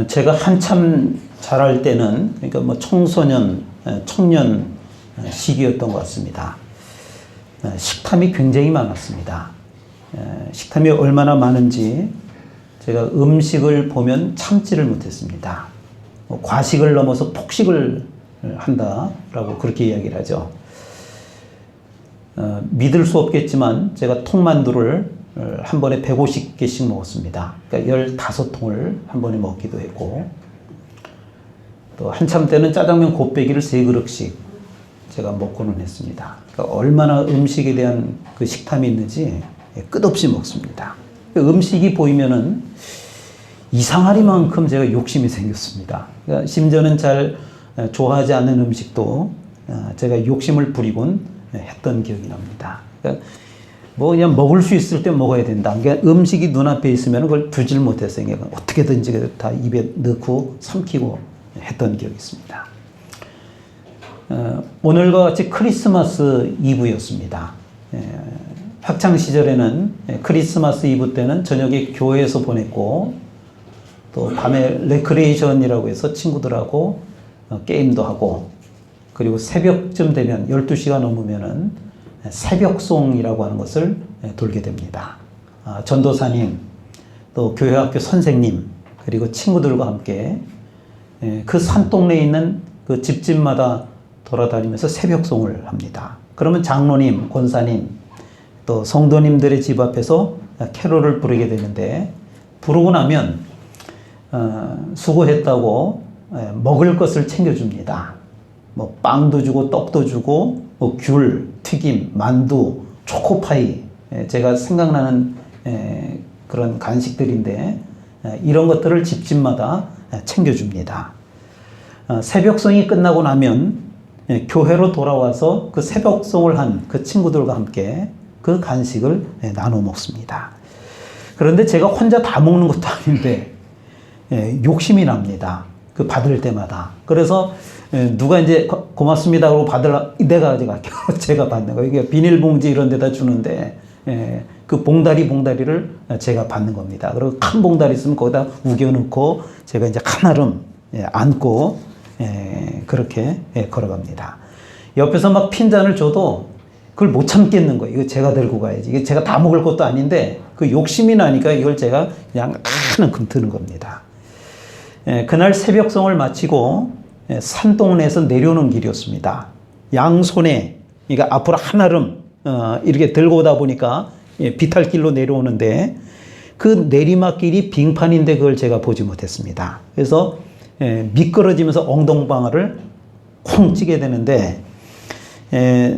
제가 한참 자랄 때는, 그러니까 뭐 청소년, 청년 시기였던 것 같습니다. 식탐이 굉장히 많았습니다. 식탐이 얼마나 많은지 제가 음식을 보면 참지를 못했습니다. 과식을 넘어서 폭식을 한다라고 그렇게 이야기를 하죠. 믿을 수 없겠지만 제가 통만두를 한 번에 150개씩 먹었습니다. 그러니까 15통을 한 번에 먹기도 했고, 또 한참 때는 짜장면 곱빼기를 3그릇씩 제가 먹고는 했습니다. 그러니까 얼마나 음식에 대한 그 식탐이 있는지 끝없이 먹습니다. 음식이 보이면은 이상하리만큼 제가 욕심이 생겼습니다. 그러니까 심지어는 잘 좋아하지 않는 음식도 제가 욕심을 부리곤 했던 기억이 납니다. 그러니까 뭐 그냥 먹을 수 있을 때 먹어야 된다. 그러니까 음식이 눈앞에 있으면 그걸 두질 못했어요. 그러니까 어떻게든지 다 입에 넣고 삼키고 했던 기억이 있습니다. 오늘과 같이 크리스마스 이브였습니다. 학창 시절에는 크리스마스 이브 때는 저녁에 교회에서 보냈고, 또 밤에 레크레이션이라고 해서 친구들하고 게임도 하고, 그리고 새벽쯤 되면 12시가 넘으면은 새벽송이라고 하는 것을 돌게 됩니다. 전도사님, 또 교회 학교 선생님, 그리고 친구들과 함께 그 산동네에 있는 그 집집마다 돌아다니면서 새벽송을 합니다. 그러면 장로님, 권사님, 또 성도님들의 집 앞에서 캐롤을 부르게 되는데, 부르고 나면 수고했다고 먹을 것을 챙겨줍니다. 뭐 빵도 주고 떡도 주고 뭐 귤, 튀김, 만두, 초코파이, 제가 생각나는 그런 간식들인데 이런 것들을 집집마다 챙겨줍니다. 새벽송이 끝나고 나면 교회로 돌아와서 그 새벽송을 한 그 친구들과 함께 그 간식을 나눠 먹습니다. 그런데 제가 혼자 다 먹는 것도 아닌데 욕심이 납니다. 그 받을 때마다. 그래서 누가 이제 고맙습니다 하고 내가 제가 받는 거예요. 이게 비닐봉지 이런 데다 주는데 그 봉다리를 제가 받는 겁니다. 그리고 큰 봉다리 있으면 거기다 우겨넣고 제가 이제 한아름 안고 그렇게 걸어갑니다. 옆에서 막 핀잔을 줘도 그걸 못 참겠는 거예요. 이거 제가 들고 가야지. 이게 제가 다 먹을 것도 아닌데 그 욕심이 나니까 이걸 제가 그냥 한움큼 드는 겁니다. 그날 새벽송을 마치고 산동네에서 내려오는 길이었습니다. 양손에, 그러니까 앞으로 한아름 이렇게 들고 오다 보니까 비탈길로 내려오는데 그 내리막길이 빙판인데 그걸 제가 보지 못했습니다. 그래서 미끄러지면서 엉덩방아를 콩 찌게 되는데,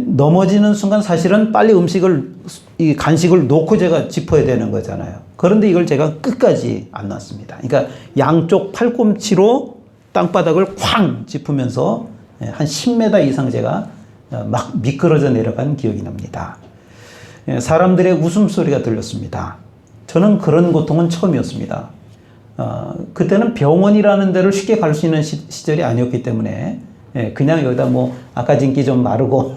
넘어지는 순간 사실은 빨리 이 간식을 놓고 제가 짚어야 되는 거잖아요. 그런데 이걸 제가 끝까지 안 놨습니다. 그러니까 양쪽 팔꿈치로 땅바닥을 쾅 짚으면서 한 10m 이상 제가 막 미끄러져 내려간 기억이 납니다. 사람들의 웃음소리가 들렸습니다. 저는 그런 고통은 처음이었습니다. 그때는 병원이라는 데를 쉽게 갈 수 있는 시절이 아니었기 때문에 그냥 여기다 뭐 아까진기 좀 마르고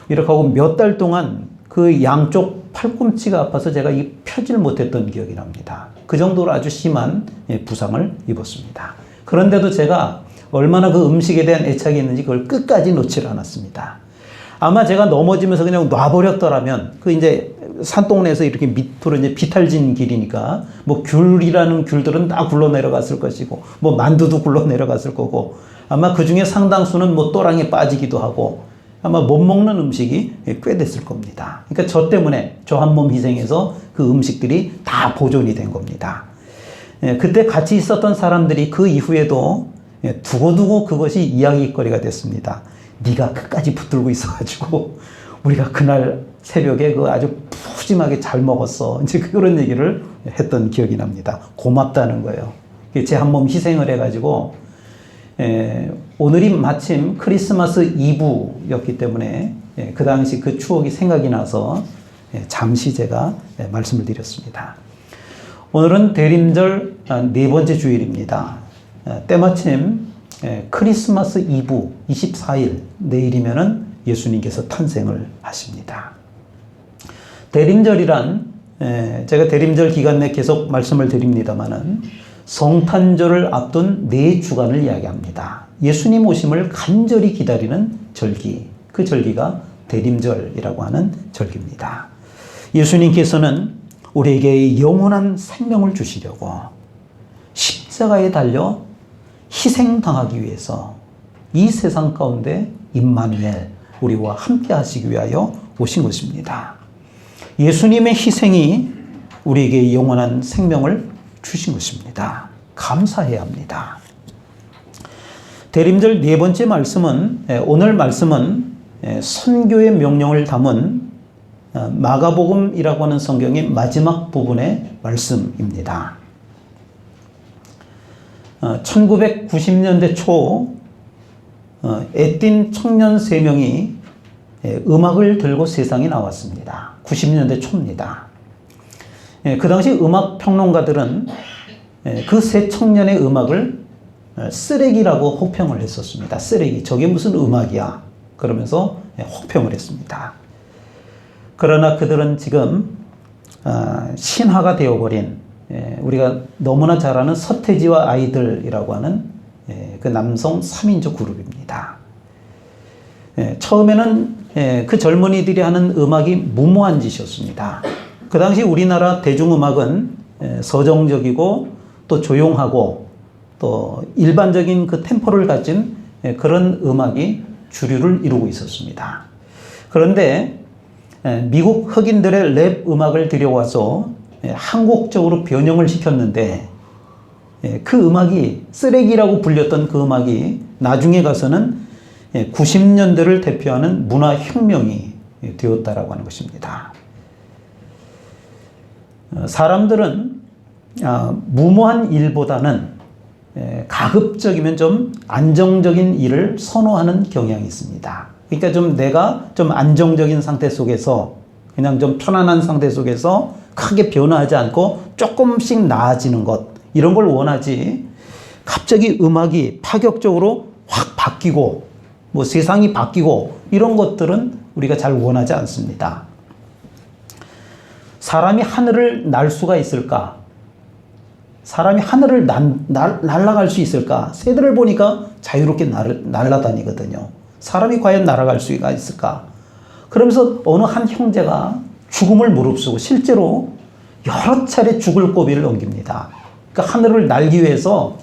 이렇게 하고 몇 달 동안 그 양쪽 팔꿈치가 아파서 제가 펴질 못했던 기억이 납니다. 그 정도로 아주 심한 부상을 입었습니다. 그런데도 제가 얼마나 그 음식에 대한 애착이 있는지 그걸 끝까지 놓지 않았습니다. 아마 제가 넘어지면서 그냥 놔버렸더라면 그 이제 산동네에서 이렇게 밑으로 이제 비탈진 길이니까 뭐 귤이라는 귤들은 다 굴러 내려갔을 것이고 뭐 만두도 굴러 내려갔을 거고 아마 그 중에 상당수는 뭐 또랑에 빠지기도 하고 아마 못 먹는 음식이 꽤 됐을 겁니다. 그러니까 저 때문에 저 한 몸 희생해서 그 음식들이 다 보존이 된 겁니다. 그때 같이 있었던 사람들이 그 이후에도 두고두고 그것이 이야기거리가 됐습니다. 네가 끝까지 붙들고 있어가지고 우리가 그날 새벽에 그 아주 푸짐하게 잘 먹었어. 이제 그런 얘기를 했던 기억이 납니다. 고맙다는 거예요. 제 한 몸 희생을 해가지고 오늘이 마침 크리스마스 이브였기 때문에 그 당시 그 추억이 생각이 나서 잠시 제가 말씀을 드렸습니다. 오늘은 대림절 4번째 주일입니다. 때마침 크리스마스 이브 24일, 내일이면은 예수님께서 탄생을 하십니다. 대림절이란 제가 대림절 기간 내 계속 말씀을 드립니다만은 성탄절을 앞둔 4주간을 이야기합니다. 예수님 오심을 간절히 기다리는 절기, 그 절기가 대림절이라고 하는 절기입니다. 예수님께서는 우리에게 영원한 생명을 주시려고 십자가에 달려 희생당하기 위해서 이 세상 가운데 임마누엘, 우리와 함께 하시기 위하여 오신 것입니다. 예수님의 희생이 우리에게 영원한 생명을 주신 것입니다. 감사해야 합니다. 대림절 4번째 말씀은, 오늘 말씀은 선교의 명령을 담은 마가복음이라고 하는 성경의 마지막 부분의 말씀입니다. 1990년대 초 애띤 청년 3명이 음악을 들고 세상에 나왔습니다. 90년대 초입니다. 그 당시 음악 평론가들은 그 세 청년의 음악을 쓰레기라고 혹평을 했었습니다. 쓰레기, 저게 무슨 음악이야? 그러면서 혹평을 했습니다. 그러나 그들은 지금 신화가 되어버린, 우리가 너무나 잘 아는 서태지와 아이들이라고 하는 그 남성 3인조 그룹입니다. 처음에는 그 젊은이들이 하는 음악이 무모한 짓이었습니다. 그 당시 우리나라 대중음악은 서정적이고 또 조용하고 또 일반적인 그 템포를 가진 그런 음악이 주류를 이루고 있었습니다. 그런데 미국 흑인들의 랩 음악을 들여와서 한국적으로 변형을 시켰는데 그 음악이, 쓰레기라고 불렸던 그 음악이 나중에 가서는 90년대를 대표하는 문화혁명이 되었다라고 하는 것입니다. 사람들은 무모한 일보다는 가급적이면 좀 안정적인 일을 선호하는 경향이 있습니다. 그러니까 좀 내가 좀 안정적인 상태 속에서, 그냥 좀 편안한 상태 속에서 크게 변화하지 않고 조금씩 나아지는 것, 이런 걸 원하지, 갑자기 음악이 파격적으로 확 바뀌고 뭐 세상이 바뀌고 이런 것들은 우리가 잘 원하지 않습니다. 사람이 하늘을 날 수가 있을까? 사람이 하늘을 날아갈 수 있을까? 새들을 보니까 자유롭게 날아다니거든요. 사람이 과연 날아갈 수가 있을까? 그러면서 어느 한 형제가 죽음을 무릅쓰고 실제로 여러 차례 죽을 고비를 넘깁니다. 그러니까 하늘을 날기 위해서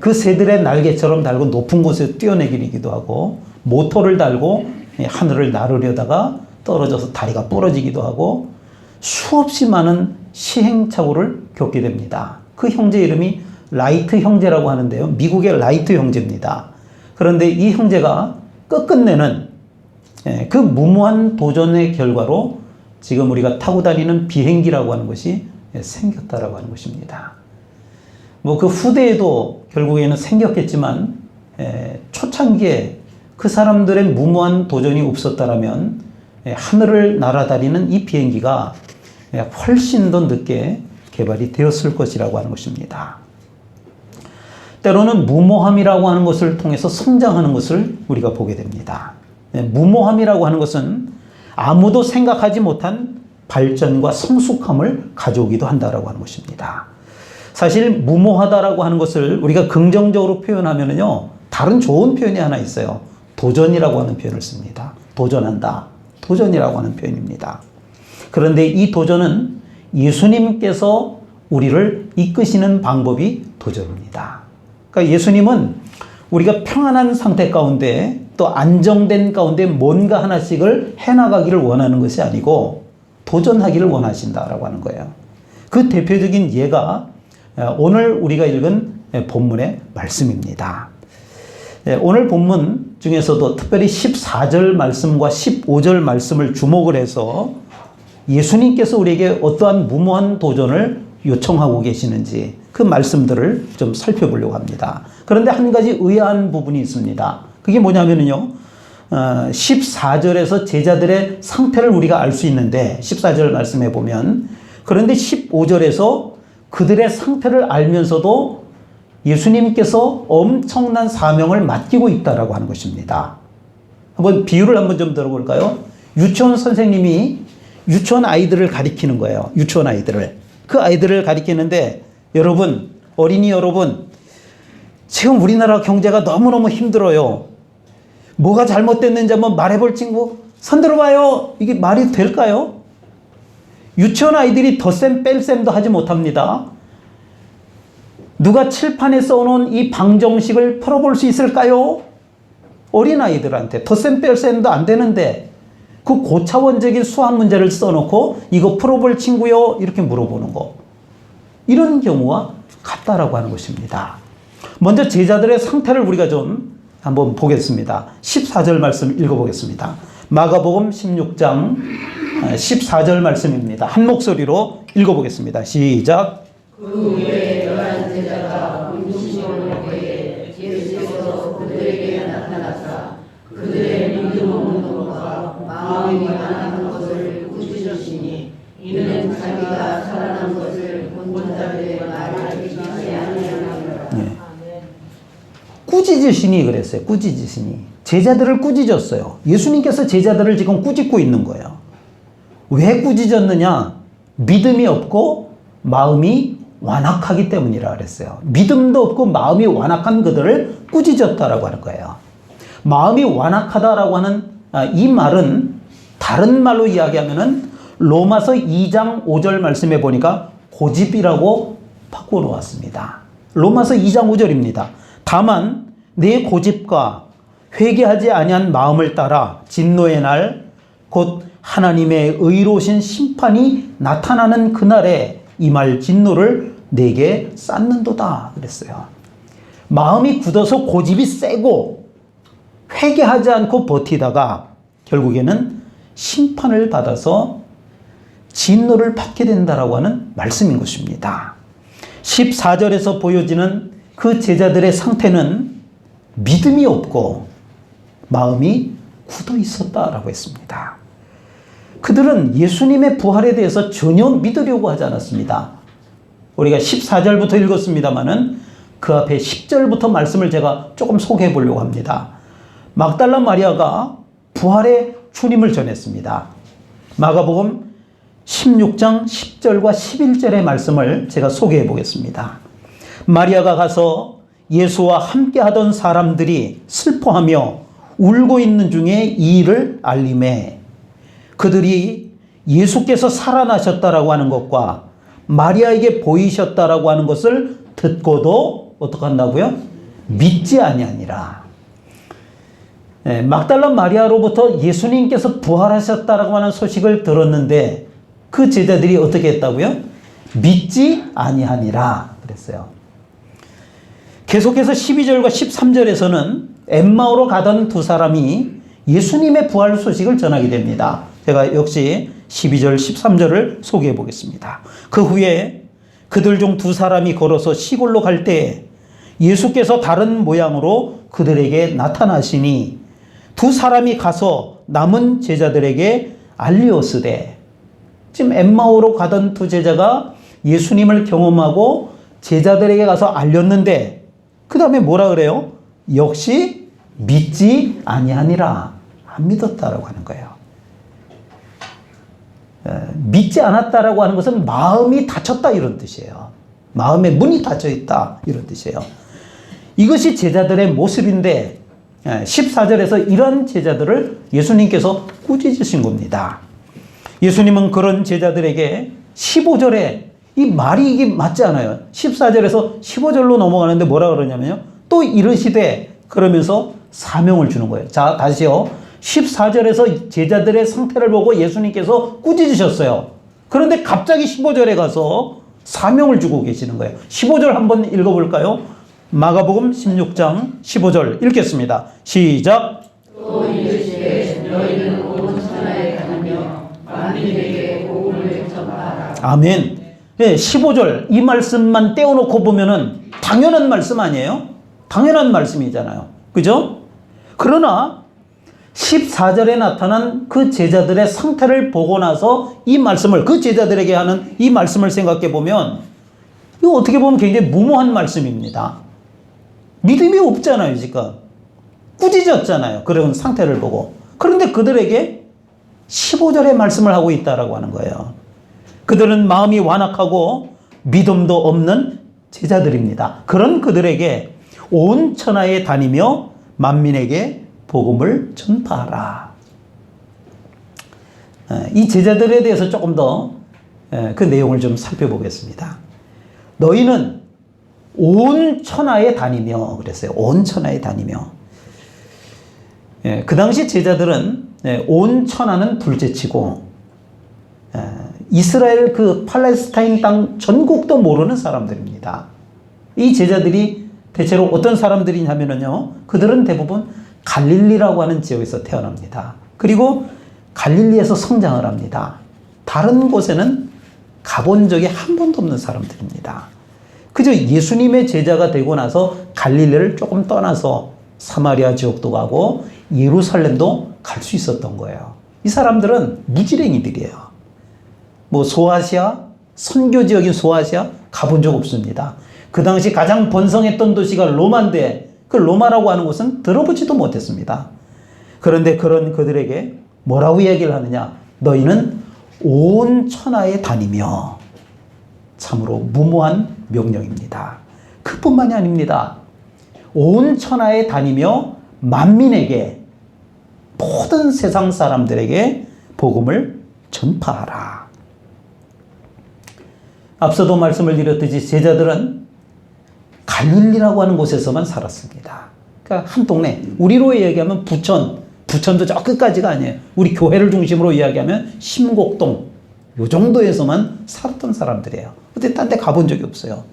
그 새들의 날개처럼 달고 높은 곳에 뛰어내기도 하고, 모터를 달고 하늘을 나르려다가 떨어져서 다리가 부러지기도 하고, 수없이 많은 시행착오를 겪게 됩니다. 그 형제 이름이 라이트 형제라고 하는데요. 미국의 라이트 형제입니다. 그런데 이 형제가 끝끝내는 그 무모한 도전의 결과로 지금 우리가 타고 다니는 비행기라고 하는 것이 생겼다라고 하는 것입니다. 뭐 그 후대에도 결국에는 생겼겠지만 초창기에 그 사람들의 무모한 도전이 없었다라면 하늘을 날아다니는 이 비행기가 훨씬 더 늦게 개발이 되었을 것이라고 하는 것입니다. 때로는 무모함이라고 하는 것을 통해서 성장하는 것을 우리가 보게 됩니다. 무모함이라고 하는 것은 아무도 생각하지 못한 발전과 성숙함을 가져오기도 한다라고 하는 것입니다. 사실 무모하다라고 하는 것을 우리가 긍정적으로 표현하면요, 다른 좋은 표현이 하나 있어요. 도전이라고 하는 표현을 씁니다. 도전한다. 도전이라고 하는 표현입니다. 그런데 이 도전은 예수님께서 우리를 이끄시는 방법이 도전입니다. 그러니까 예수님은 우리가 평안한 상태 가운데 또 안정된 가운데 뭔가 하나씩을 해나가기를 원하는 것이 아니고 도전하기를 원하신다라고 하는 거예요. 그 대표적인 예가 오늘 우리가 읽은 본문의 말씀입니다. 오늘 본문 중에서도 특별히 14절 말씀과 15절 말씀을 주목을 해서 예수님께서 우리에게 어떠한 무모한 도전을 요청하고 계시는지 그 말씀들을 좀 살펴보려고 합니다. 그런데 한 가지 의아한 부분이 있습니다. 그게 뭐냐면요, 14절에서 제자들의 상태를 우리가 알 수 있는데 14절 말씀해 보면, 그런데 15절에서 그들의 상태를 알면서도 예수님께서 엄청난 사명을 맡기고 있다라고 하는 것입니다. 한번 비유를 한번 좀 들어볼까요? 유치원 선생님이 유치원 아이들을 가리키는 거예요. 유치원 아이들을. 그 아이들을 가리키는데, 여러분 어린이 여러분, 지금 우리나라 경제가 너무너무 힘들어요. 뭐가 잘못됐는지 한번 말해볼 친구 손 들어봐요. 이게 말이 될까요? 유치원 아이들이 덧셈 뺄셈도 하지 못합니다. 누가 칠판에 써놓은 이 방정식을 풀어볼 수 있을까요? 어린아이들한테 덧셈 뺄셈도 안 되는데 그 고차원적인 수학 문제를 써놓고 이거 풀어볼 친구요? 이렇게 물어보는 거. 이런 경우와 같다라고 하는 것입니다. 먼저 제자들의 상태를 우리가 좀 한번 보겠습니다. 14절 말씀 읽어보겠습니다. 마가복음 16장 14절 말씀입니다. 한 목소리로 읽어보겠습니다. 시작. 그 후에 11 제자가 음식을 먹게 예수께서 그들에게 나타나사 그들의 믿음 없는 것과 마음이 완악한 것을 꾸짖으시니 이는 자기가 살아난 것을 본 자들의 말을 믿지 아니하느니라. 꾸짖으시니 그랬어요. 꾸짖으시니. 제자들을 꾸짖었어요. 예수님께서 제자들을 지금 꾸짖고 있는 거예요. 왜 꾸짖었느냐? 믿음이 없고 마음이 완악하기 때문이라 그랬어요. 믿음도 없고 마음이 완악한 그들을 꾸짖었다라고 하는 거예요. 마음이 완악하다라고 하는 이 말은 다른 말로 이야기하면은 로마서 2장 5절 말씀에 보니까 고집이라고 바꿔 놓았습니다. 로마서 2장 5절입니다. 다만 내 고집과 회개하지 아니한 마음을 따라 진노의 날 곧 하나님의 의로우신 심판이 나타나는 그날에 이 말 진노를 내게 쌓는도다 그랬어요. 마음이 굳어서 고집이 세고 회개하지 않고 버티다가 결국에는 심판을 받아서 진노를 받게 된다라고 하는 말씀인 것입니다. 14절에서 보여지는 그 제자들의 상태는 믿음이 없고 마음이 굳어 있었다라고 했습니다. 그들은 예수님의 부활에 대해서 전혀 믿으려고 하지 않았습니다. 우리가 14절부터 읽었습니다마는 그 앞에 10절부터 말씀을 제가 조금 소개해 보려고 합니다. 막달라 마리아가 부활의 주님을 전했습니다. 마가복음 16장 10절과 11절의 말씀을 제가 소개해 보겠습니다. 마리아가 가서 예수와 함께 하던 사람들이 슬퍼하며 울고 있는 중에 이 일을 알림해 그들이 예수께서 살아나셨다라고 하는 것과 마리아에게 보이셨다라고 하는 것을 듣고도 어떻게 한다고요? 믿지 아니하니라. 막달라 마리아로부터 예수님께서 부활하셨다라고 하는 소식을 들었는데 그 제자들이 어떻게 했다고요? 믿지 아니하니라 그랬어요. 계속해서 12절과 13절에서는 엠마오로 가던 두 사람이 예수님의 부활 소식을 전하게 됩니다. 제가 역시 12절, 13절을 소개해 보겠습니다. 그 후에 그들 중 두 사람이 걸어서 시골로 갈 때 예수께서 다른 모양으로 그들에게 나타나시니 두 사람이 가서 남은 제자들에게 알리었으되 지금 엠마오로 가던 두 제자가 예수님을 경험하고 제자들에게 가서 알렸는데 그 다음에 뭐라 그래요? 역시 믿지 아니하니라. 안 믿었다라고 하는 거예요. 믿지 않았다라고 하는 것은 마음이 닫혔다 이런 뜻이에요. 마음의 문이 닫혀 있다 이런 뜻이에요. 이것이 제자들의 모습인데 14절에서 이런 제자들을 예수님께서 꾸짖으신 겁니다. 예수님은 그런 제자들에게 15절에 이 말이 이게 맞지 않아요. 14절에서 15절로 넘어가는데 뭐라 그러냐면요. 또 이르시되 그러면서 사명을 주는 거예요. 자, 다시요. 14절에서 제자들의 상태를 보고 예수님께서 꾸짖으셨어요. 그런데 갑자기 15절에 가서 사명을 주고 계시는 거예요. 15절 한번 읽어볼까요? 마가복음 16장 15절 읽겠습니다. 시작. 또 이르시되 너희는 온 천하에 다니며 만민에게 복음을 전파하라. 아멘. 네, 15절 이 말씀만 떼어놓고 보면은 당연한 말씀 아니에요? 당연한 말씀이잖아요. 그죠? 그러나 14절에 나타난 그 제자들의 상태를 보고 나서 이 말씀을 그 제자들에게 하는 이 말씀을 생각해 보면 이거 어떻게 보면 굉장히 무모한 말씀입니다. 믿음이 없잖아요, 지금. 꾸짖었잖아요. 그런 상태를 보고. 그런데 그들에게 15절의 말씀을 하고 있다라고 하는 거예요. 그들은 마음이 완악하고 믿음도 없는 제자들입니다. 그런 그들에게 온 천하에 다니며 만민에게 복음을 전파하라. 이 제자들에 대해서 조금 더 그 내용을 좀 살펴보겠습니다. 너희는 온 천하에 다니며 그랬어요. 온 천하에 다니며. 그 당시 제자들은 온 천하는 둘째치고 이스라엘 그 팔레스타인 땅 전국도 모르는 사람들입니다. 이 제자들이 대체로 어떤 사람들이냐면요, 그들은 대부분 갈릴리라고 하는 지역에서 태어납니다. 그리고 갈릴리에서 성장을 합니다. 다른 곳에는 가본 적이 한 번도 없는 사람들입니다. 그저 예수님의 제자가 되고 나서 갈릴리를 조금 떠나서 사마리아 지역도 가고 예루살렘도 갈 수 있었던 거예요. 이 사람들은 무지랭이들이에요. 뭐 소아시아, 선교 지역인 소아시아 가본 적 없습니다. 그 당시 가장 번성했던 도시가 로마인데 그 로마라고 하는 곳은 들어보지도 못했습니다. 그런데 그런 그들에게 뭐라고 얘기를 하느냐? 너희는 온 천하에 다니며. 참으로 무모한 명령입니다. 그뿐만이 아닙니다. 온 천하에 다니며 만민에게, 모든 세상 사람들에게 복음을 전파하라. 앞서도 말씀을 드렸듯이 제자들은 갈릴리라고 하는 곳에서만 살았습니다. 그러니까 한 동네, 우리로 이야기하면 부천도 저 끝까지가 아니에요. 우리 교회를 중심으로 이야기하면 심곡동, 요 정도에서만 살았던 사람들이에요. 근데 딴 데 가본 적이 없어요.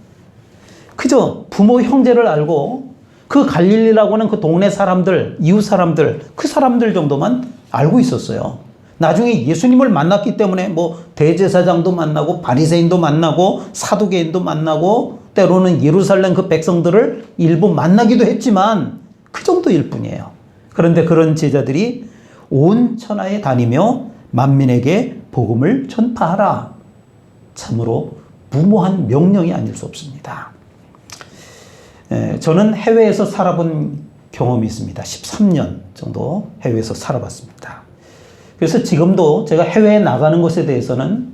그저 부모 형제를 알고 그 갈릴리라고 하는 그 동네 사람들, 이웃 사람들, 그 사람들 정도만 알고 있었어요. 나중에 예수님을 만났기 때문에 뭐 대제사장도 만나고 바리새인도 만나고 사두개인도 만나고 때로는 예루살렘 그 백성들을 일부 만나기도 했지만 그 정도일 뿐이에요. 그런데 그런 제자들이 온 천하에 다니며 만민에게 복음을 전파하라. 참으로 무모한 명령이 아닐 수 없습니다. 저는 해외에서 살아본 경험이 있습니다. 13년 정도 해외에서 살아봤습니다. 그래서 지금도 제가 해외에 나가는 것에 대해서는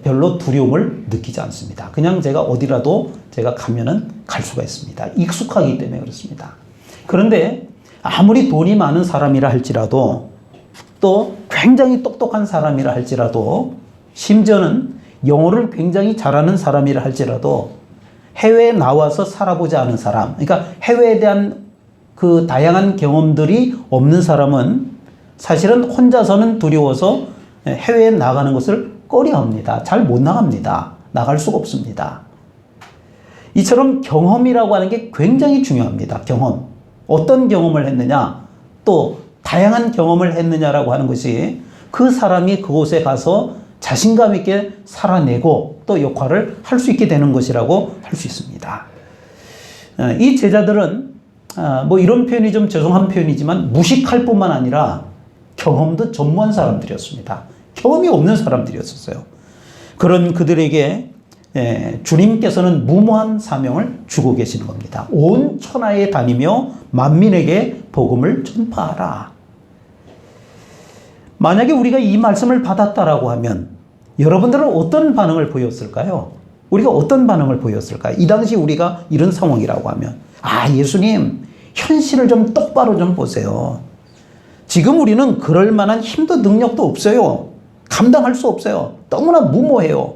별로 두려움을 느끼지 않습니다. 그냥 제가 어디라도 제가 가면은 갈 수가 있습니다. 익숙하기 때문에 그렇습니다. 그런데 아무리 돈이 많은 사람이라 할지라도 또 굉장히 똑똑한 사람이라 할지라도 심지어는 영어를 굉장히 잘하는 사람이라 할지라도 해외에 나와서 살아보지 않은 사람, 그러니까 해외에 대한 그 다양한 경험들이 없는 사람은 사실은 혼자서는 두려워서 해외에 나가는 것을 꺼려합니다. 잘 못 나갑니다. 나갈 수가 없습니다. 이처럼 경험이라고 하는 게 굉장히 중요합니다. 경험. 어떤 경험을 했느냐, 또 다양한 경험을 했느냐라고 하는 것이 그 사람이 그곳에 가서 자신감 있게 살아내고 또 역할을 할 수 있게 되는 것이라고 할 수 있습니다. 이 제자들은 뭐 이런 표현이 좀 죄송한 표현이지만 무식할 뿐만 아니라 경험도 전무한 사람들이었습니다. 경험이 없는 사람들이었어요. 그런 그들에게 주님께서는 무모한 사명을 주고 계시는 겁니다. 온 천하에 다니며 만민에게 복음을 전파하라. 만약에 우리가 이 말씀을 받았다라고 하면 여러분들은 어떤 반응을 보였을까요? 우리가 어떤 반응을 보였을까요? 이 당시 우리가 이런 상황이라고 하면, 예수님, 현실을 좀 똑바로 좀 보세요. 지금 우리는 그럴 만한 힘도 능력도 없어요. 감당할 수 없어요. 너무나 무모해요.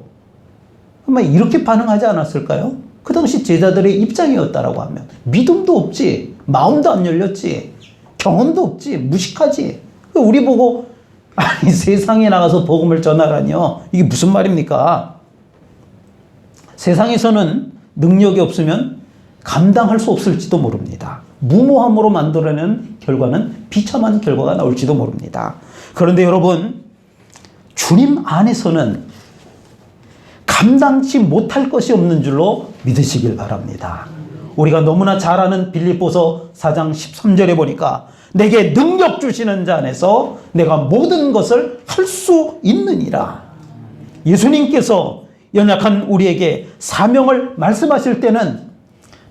아마 이렇게 반응하지 않았을까요? 그 당시 제자들의 입장이었다라고 하면 믿음도 없지, 마음도 안 열렸지, 경험도 없지, 무식하지. 우리 보고 아니 세상에 나가서 복음을 전하라니요. 이게 무슨 말입니까? 세상에서는 능력이 없으면 감당할 수 없을지도 모릅니다. 무모함으로 만들어내는 결과는 비참한 결과가 나올지도 모릅니다. 그런데 여러분, 주님 안에서는 감당치 못할 것이 없는 줄로 믿으시길 바랍니다. 우리가 너무나 잘 아는 빌립보서 4장 13절에 보니까 내게 능력 주시는 자 안에서 내가 모든 것을 할 수 있느니라. 예수님께서 연약한 우리에게 사명을 말씀하실 때는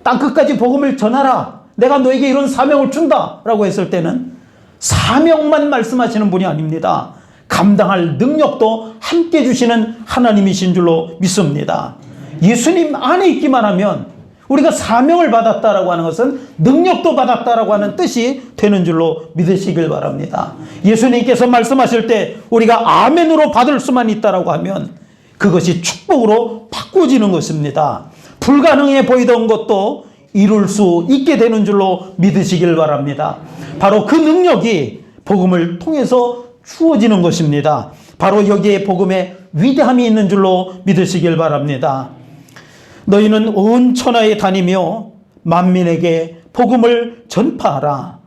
땅끝까지 복음을 전하라. 내가 너에게 이런 사명을 준다. 라고 했을 때는 사명만 말씀하시는 분이 아닙니다. 감당할 능력도 함께 주시는 하나님이신 줄로 믿습니다. 예수님 안에 있기만 하면 우리가 사명을 받았다라고 하는 것은 능력도 받았다라고 하는 뜻이 되는 줄로 믿으시길 바랍니다. 예수님께서 말씀하실 때 우리가 아멘으로 받을 수만 있다라고 하면 그것이 축복으로 바꿔지는 것입니다. 불가능해 보이던 것도 이룰 수 있게 되는 줄로 믿으시길 바랍니다. 바로 그 능력이 복음을 통해서 주어지는 것입니다. 바로 여기에 복음의 위대함이 있는 줄로 믿으시길 바랍니다. 너희는 온 천하에 다니며 만민에게 복음을 전파하라.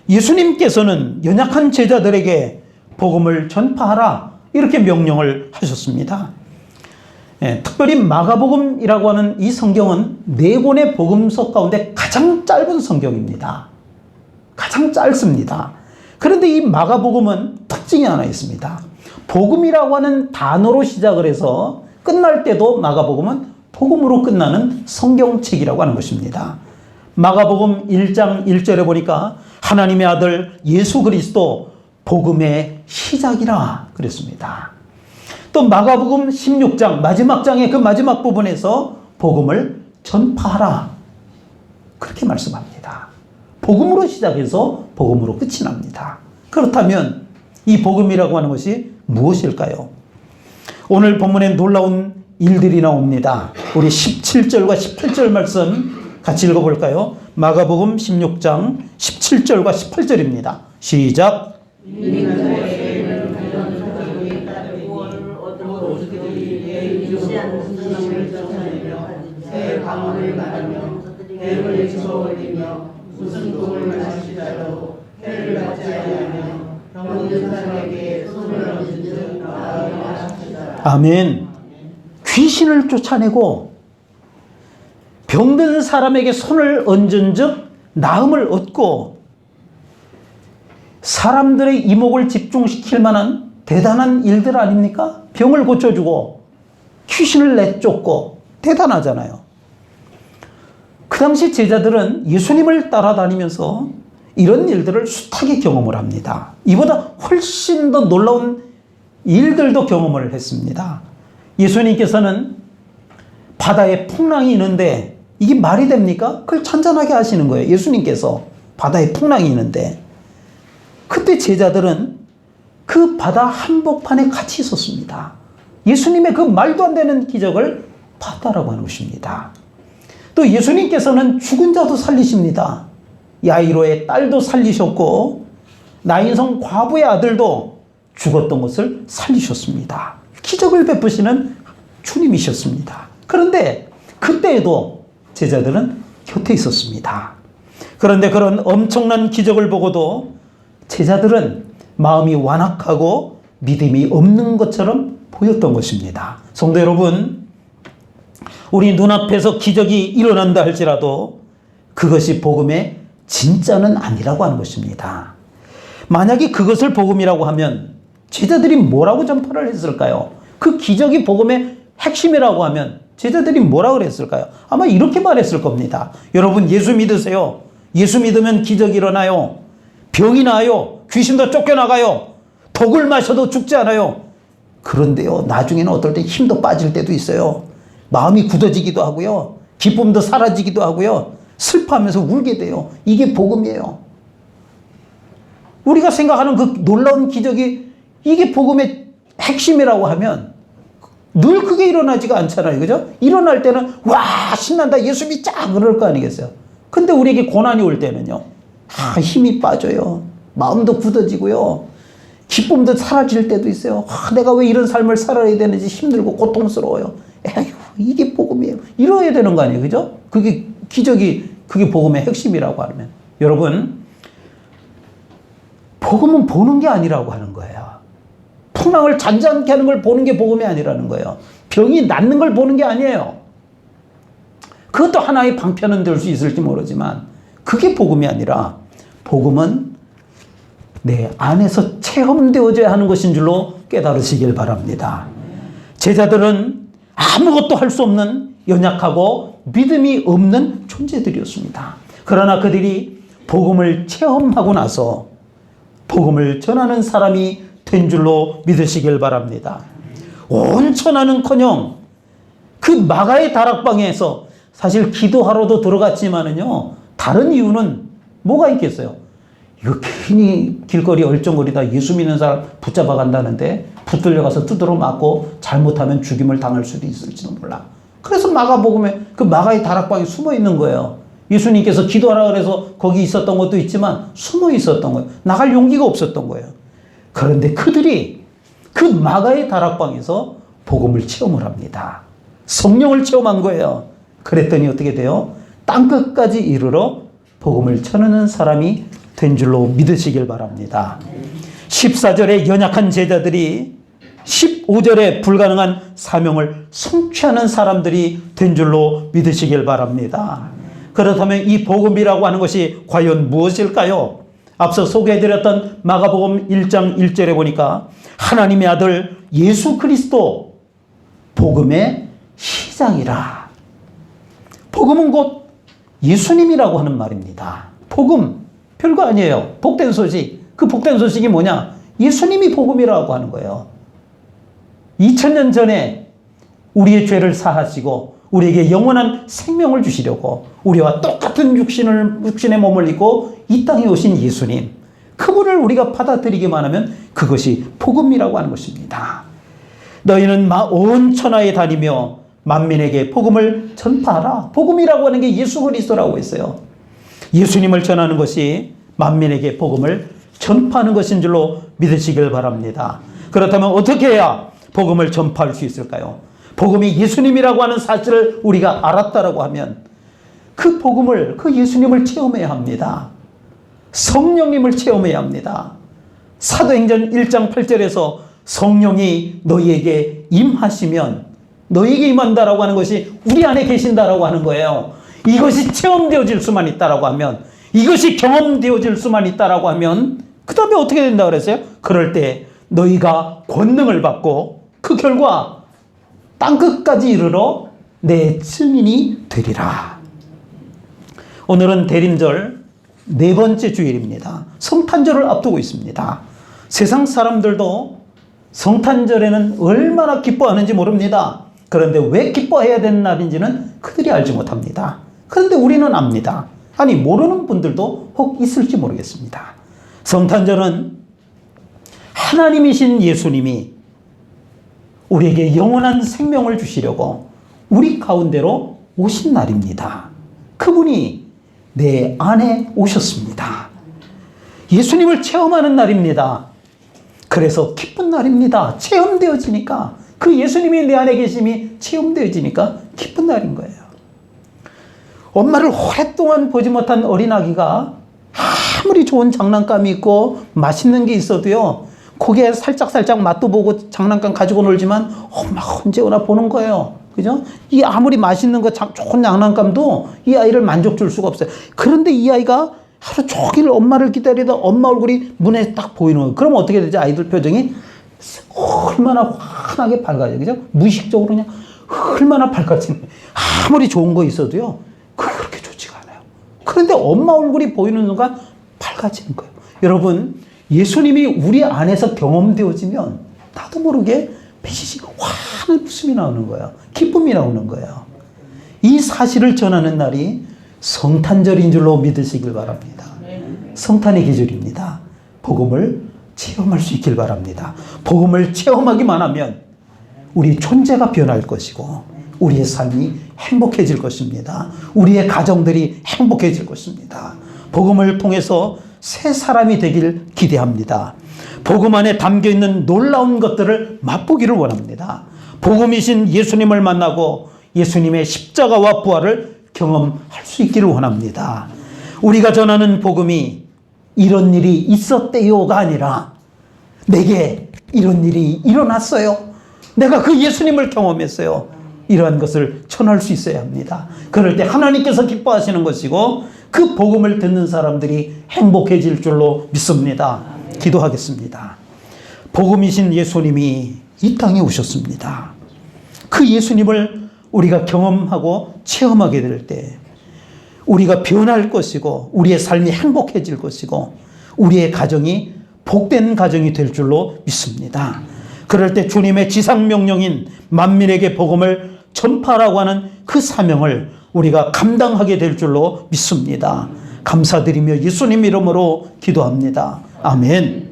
예수님께서는 연약한 제자들에게 복음을 전파하라 이렇게 명령을 하셨습니다. 특별히 마가복음이라고 하는 이 성경은 4권의 복음서 가운데 가장 짧은 성경입니다. 가장 짧습니다. 그런데 이 마가복음은 특징이 하나 있습니다. 복음이라고 하는 단어로 시작을 해서 끝날 때도 마가복음은 복음으로 끝나는 성경책이라고 하는 것입니다. 마가복음 1장 1절에 보니까 하나님의 아들 예수 그리스도 복음의 시작이라 그랬습니다. 또 마가복음 16장 마지막 장의 그 마지막 부분에서 복음을 전파하라 그렇게 말씀합니다. 복음으로 시작해서 복음으로 끝이 납니다. 그렇다면 이 복음이라고 하는 것이 무엇일까요? 오늘 본문에 놀라운 일들이 나옵니다. 우리 17절과 18절 말씀 같이 읽어볼까요? 마가복음 16장 17절과 18절입니다. 시작. 새 방언을 말하며 뱀을 집어올리며 무슨 독을 마시자도 해를 받지 아니하며 병든 사람에게 손을 얹은 즉 나으리 하시더라. 아멘. 귀신을 쫓아내고 병든 사람에게 손을 얹은 즉 나음을 얻고 사람들의 이목을 집중시킬 만한 대단한 일들 아닙니까? 병을 고쳐주고 귀신을 내쫓고 대단하잖아요. 그 당시 제자들은 예수님을 따라다니면서 이런 일들을 숱하게 경험을 합니다. 이보다 훨씬 더 놀라운 일들도 경험을 했습니다. 예수님께서는 바다에 풍랑이 있는데 이게 말이 됩니까? 그걸 잔잔하게 하시는 거예요. 예수님께서 바다에 풍랑이 있는데 그때 제자들은 그 바다 한복판에 같이 있었습니다. 예수님의 그 말도 안 되는 기적을 봤다라고 하는 것입니다. 또 예수님께서는 죽은 자도 살리십니다. 야이로의 딸도 살리셨고 나인성 과부의 아들도 죽었던 것을 살리셨습니다. 기적을 베푸시는 주님이셨습니다. 그런데 그때에도 제자들은 곁에 있었습니다. 그런데 그런 엄청난 기적을 보고도 제자들은 마음이 완악하고 믿음이 없는 것처럼 보였던 것입니다. 성도 여러분, 우리 눈앞에서 기적이 일어난다 할지라도 그것이 복음의 진짜는 아니라고 하는 것입니다. 만약에 그것을 복음이라고 하면 제자들이 뭐라고 전파를 했을까요? 그 기적이 복음의 핵심이라고 하면 제자들이 뭐라고 그랬을까요? 아마 이렇게 말했을 겁니다. 여러분 예수 믿으세요. 예수 믿으면 기적이 일어나요. 병이 나요. 귀신도 쫓겨나가요. 독을 마셔도 죽지 않아요. 그런데요, 나중에는 어떨 때 힘도 빠질 때도 있어요. 마음이 굳어지기도 하고요. 기쁨도 사라지기도 하고요. 슬퍼하면서 울게 돼요. 이게 복음이에요. 우리가 생각하는 그 놀라운 기적이 이게 복음의 핵심이라고 하면 늘 그게 일어나지가 않잖아요. 그죠? 일어날 때는 와 신난다 예수 믿자 그럴 거 아니겠어요. 근데 우리에게 고난이 올 때는요. 힘이 빠져요. 마음도 굳어지고요. 기쁨도 사라질 때도 있어요. 내가 왜 이런 삶을 살아야 되는지 힘들고 고통스러워요. 에휴, 이게 복음이에요. 이러야 되는 거 아니에요. 그죠? 그게 기적이 그게 복음의 핵심이라고 하면 여러분 복음은 보는 게 아니라고 하는 거예요. 풍랑을 잔잔케 하는 걸 보는 게 복음이 아니라는 거예요. 병이 낫는 걸 보는 게 아니에요. 그것도 하나의 방편은 될 수 있을지 모르지만 그게 복음이 아니라 복음은 내 안에서 체험되어져야 하는 것인 줄로 깨달으시길 바랍니다. 제자들은 아무것도 할 수 없는 연약하고 믿음이 없는 존재들이었습니다. 그러나 그들이 복음을 체험하고 나서 복음을 전하는 사람이 된 줄로 믿으시길 바랍니다. 온 천하는커녕 그 마가의 다락방에서 사실 기도하러도 들어갔지만은요, 다른 이유는 뭐가 있겠어요? 이거 괜히 길거리 얼쩡거리다 예수 믿는 사람 붙잡아 간다는데 붙들려 가서 두드러 맞고 잘못하면 죽임을 당할 수도 있을지도 몰라. 그래서 마가복음에 그 마가의 다락방에 숨어 있는 거예요. 예수님께서 기도하라 그래서 거기 있었던 것도 있지만 숨어 있었던 거예요. 나갈 용기가 없었던 거예요. 그런데 그들이 그 마가의 다락방에서 복음을 체험을 합니다. 성령을 체험한 거예요. 그랬더니 어떻게 돼요? 땅끝까지 이르러 복음을 전하는 사람이 된 줄로 믿으시길 바랍니다. 14절에 연약한 제자들이 15절에 불가능한 사명을 성취하는 사람들이 된 줄로 믿으시길 바랍니다. 그렇다면 이 복음이라고 하는 것이 과연 무엇일까요? 앞서 소개해드렸던 마가복음 1장 1절에 보니까 하나님의 아들 예수 그리스도 복음의 시작이라. 복음은 곧 예수님이라고 하는 말입니다. 복음, 별거 아니에요. 복된 소식. 그 복된 소식이 뭐냐? 예수님이 복음이라고 하는 거예요. 2000년 전에 우리의 죄를 사하시고 우리에게 영원한 생명을 주시려고 우리와 똑같은 육신의 몸을 입고 이 땅에 오신 예수님, 그분을 우리가 받아들이기만 하면 그것이 복음이라고 하는 것입니다. 너희는 온 천하에 다니며 만민에게 복음을 전파하라. 복음이라고 하는 게 예수 그리스도라고 했어요. 예수님을 전하는 것이 만민에게 복음을 전파하는 것인 줄로 믿으시길 바랍니다. 그렇다면 어떻게 해야 복음을 전파할 수 있을까요? 복음이 예수님이라고 하는 사실을 우리가 알았다라고 하면 그 복음을, 그 예수님을 체험해야 합니다. 성령님을 체험해야 합니다. 사도행전 1장 8절에서 성령이 너희에게 임하시면, 너희에게 임한다라고 하는 것이 우리 안에 계신다라고 하는 거예요. 이것이 체험되어질 수만 있다라고 하면, 이것이 경험되어질 수만 있다라고 하면 그 다음에 어떻게 된다 그랬어요? 그럴 때 너희가 권능을 받고 그 결과 땅끝까지 이르러 내 증인이 되리라. 오늘은 대림절 네 번째 주일입니다. 성탄절을 앞두고 있습니다. 세상 사람들도 성탄절에는 얼마나 기뻐하는지 모릅니다. 그런데 왜 기뻐해야 되는 날인지는 그들이 알지 못합니다. 그런데 우리는 압니다. 아니, 모르는 분들도 혹 있을지 모르겠습니다. 성탄절은 하나님이신 예수님이 우리에게 영원한 생명을 주시려고 우리 가운데로 오신 날입니다. 그분이 내 안에 오셨습니다. 예수님을 체험하는 날입니다. 그래서 기쁜 날입니다. 체험되어지니까, 그 예수님이 내 안에 계심이 체험되어지니까 기쁜 날인 거예요. 엄마를 오랫동안 보지 못한 어린아기가 아무리 좋은 장난감이 있고 맛있는 게 있어도요, 고개 살짝살짝 맛도 보고 장난감 가지고 놀지만 엄마가 언제 오나 보는 거예요. 그죠? 이 아무리 맛있는 거 좋은 장난감도 이 아이를 만족 줄 수가 없어요. 그런데 이 아이가 하루 종일 엄마를 기다리다 엄마 얼굴이 눈에 딱 보이는 거예요. 그럼 어떻게 되죠? 아이들 표정이 얼마나 환하게 밝아져요. 그죠? 무의식적으로 그냥 얼마나 밝아지는 거예요. 아무리 좋은 거 있어도요, 그렇게 좋지가 않아요. 그런데 엄마 얼굴이 보이는 순간 밝아지는 거예요. 여러분, 예수님이 우리 안에서 경험되어지면 나도 모르게 배시시 환한 웃음이 나오는 거예요. 기쁨이 나오는 거예요. 이 사실을 전하는 날이 성탄절인 줄로 믿으시길 바랍니다. 성탄의 계절입니다. 복음을 체험할 수 있길 바랍니다. 복음을 체험하기만 하면 우리 존재가 변할 것이고 우리의 삶이 행복해질 것입니다. 우리의 가정들이 행복해질 것입니다. 복음을 통해서 새 사람이 되길 기대합니다. 복음 안에 담겨있는 놀라운 것들을 맛보기를 원합니다. 복음이신 예수님을 만나고 예수님의 십자가와 부활을 경험할 수 있기를 원합니다. 우리가 전하는 복음이 이런 일이 있었대요가 아니라 내게 이런 일이 일어났어요. 내가 그 예수님을 경험했어요. 이러한 것을 전할 수 있어야 합니다. 그럴 때 하나님께서 기뻐하시는 것이고 그 복음을 듣는 사람들이 행복해질 줄로 믿습니다. 기도하겠습니다. 복음이신 예수님이 이 땅에 오셨습니다. 그 예수님을 우리가 경험하고 체험하게 될 때 우리가 변할 것이고 우리의 삶이 행복해질 것이고 우리의 가정이 복된 가정이 될 줄로 믿습니다. 그럴 때 주님의 지상명령인 만민에게 복음을 전파하라고 하는 그 사명을 우리가 감당하게 될 줄로 믿습니다. 감사드리며 예수님 이름으로 기도합니다. 아멘.